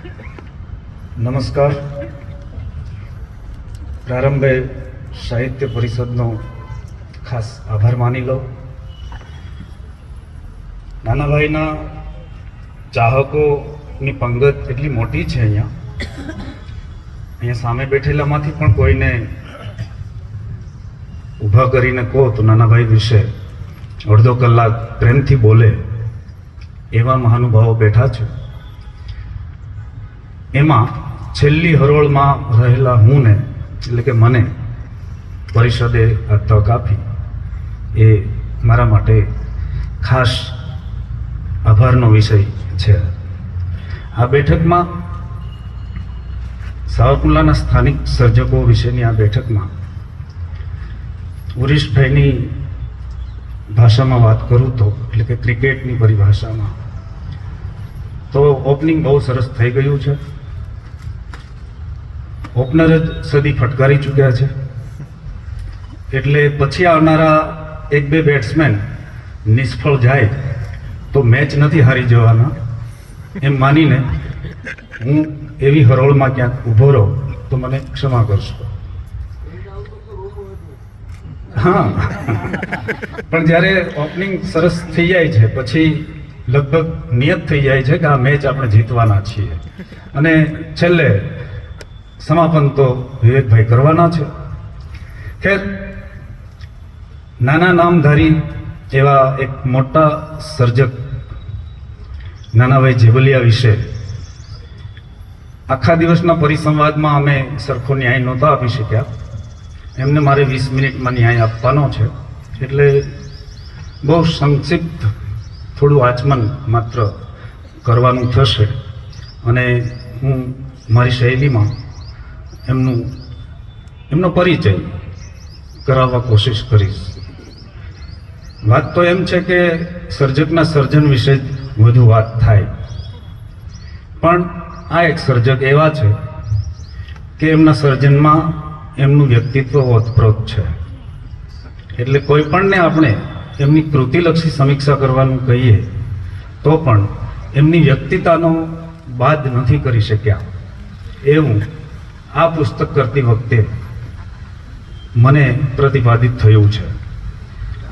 નમસ્કાર. પ્રારંભે સાહિત્ય પરિષદનો ખાસ આભાર માની લો. નાનાભાઈના ચાહકોની પંગત એટલી મોટી છે. અહીંયા સામે બેઠેલામાંથી પણ કોઈને ઊભા કરીને કહો તો નાનાભાઈ વિશે અડધો કલાક પ્રેમથી બોલે એવા મહાનુભાવો બેઠા છે. એમાં છેલ્લી હરોળમાં રહેલા હું ને એટલે કે મને પરિષદે આ તક આપી એ મારા માટે ખાસ આભારનો વિષય છે. આ બેઠકમાં સાવરકુંડલાના સ્થાનિક સર્જકો વિશેની આ બેઠકમાં ઉરીશભાઈની ભાષામાં વાત કરું તો એટલે કે ક્રિકેટની પરિભાષામાં તો ઓપનિંગ બહુ સરસ થઈ ગયું છે. ઓપનર જ સદી ફટકારી ચૂક્યા છે એટલે પછી આવનારા એક બે બેટ્સમેન નિષ્ફળ જાય તો મેચ નથી હારી જવાના એમ માનીને હું એવી હરોળમાં ક્યાંક ઊભો રહું તો મને ક્ષમા કરશો. હા, પણ જ્યારે ઓપનિંગ સરસ થઈ જાય છે પછી લગભગ નિયત થઈ જાય છે કે આ મેચ આપણે જીતવાના છીએ અને છેલ્લે સમાપન તો વિવેકભાઈ કરવાના છે. ખેર, નાના નામધારી એવા એક મોટા સર્જક નાનાભાઈ જેબલિયા વિશે આખા દિવસના પરિસંવાદમાં અમે સરખો ન્યાય નહોતા આપી શક્યા. એમને મારે 20 મિનિટમાં ન્યાય આપવાનો છે એટલે બહુ સંક્ષિપ્ત થોડું આચમન માત્ર કરવાનું થશે અને હું મારી શૈલીમાં એમનો પરિચય કરાવવા કોશિશ કરીશ. વાત તો એમ છે કે સર્જકના સર્જન વિશે જ વધુ વાત થાય, પણ આ એક સર્જક એવા છે કે એમના સર્જનમાં એમનું વ્યક્તિત્વ ઓતપ્રોત છે. એટલે કોઈ પણને આપણે એમની કૃતિલક્ષી સમીક્ષા કરવાનું કહીએ તો પણ એમની વ્યક્તિતાનો બાદ નથી કરી શક્યા એવું આ પુસ્તક કરતી વખતે મને પ્રતિપાદિત થયું છે.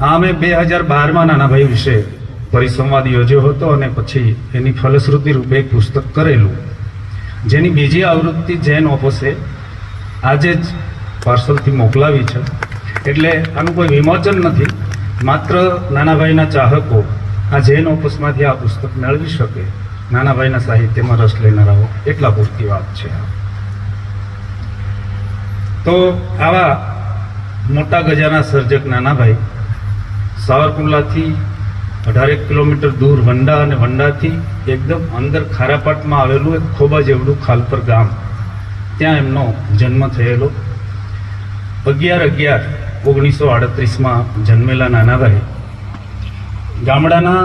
આ મેં 2012માં નાનાભાઈ વિશે પરિસંવાદ યોજ્યો હતો અને પછી એની ફલશ્રુતિ રૂપે એક પુસ્તક કરેલું જેની બીજી આવૃત્તિ જૈન ઓપસે આજે જ પાર્સલથી મોકલાવી છે. એટલે આનું કોઈ વિમોચન નથી, માત્ર નાનાભાઈના ચાહકો આ જૈન ઓપસમાંથી આ પુસ્તક મેળવી શકે, નાનાભાઈના સાહિત્યમાં રસ લેનારાઓ, એટલા પૂરતી વાત છે. તો આવા મોટા ગજાના સર્જક નાનાભાઈ સાવરકુંડલાથી 18 કિલોમીટર દૂર વંડા અને વંડાથી એકદમ અંદર ખારાપાટમાં આવેલું એક ખોબા જેવડું ખાલપર ગામ, ત્યાં એમનો જન્મ થયેલો. 11/11/1938માં જન્મેલા નાનાભાઈ ગામડાના